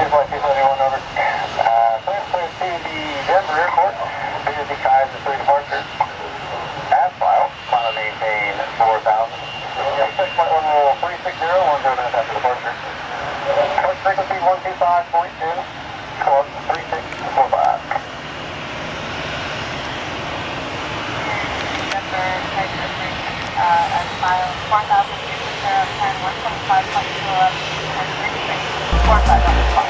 271 over. Clear to the Denver Airport. Here's the skies of 3 departures. As filed, final maintain 4,000. 6.1 360, 10 minutes after departure. Course frequency 125.2. Course 3645. As filed, 4,000 feet, 10, 125.2, and 3645.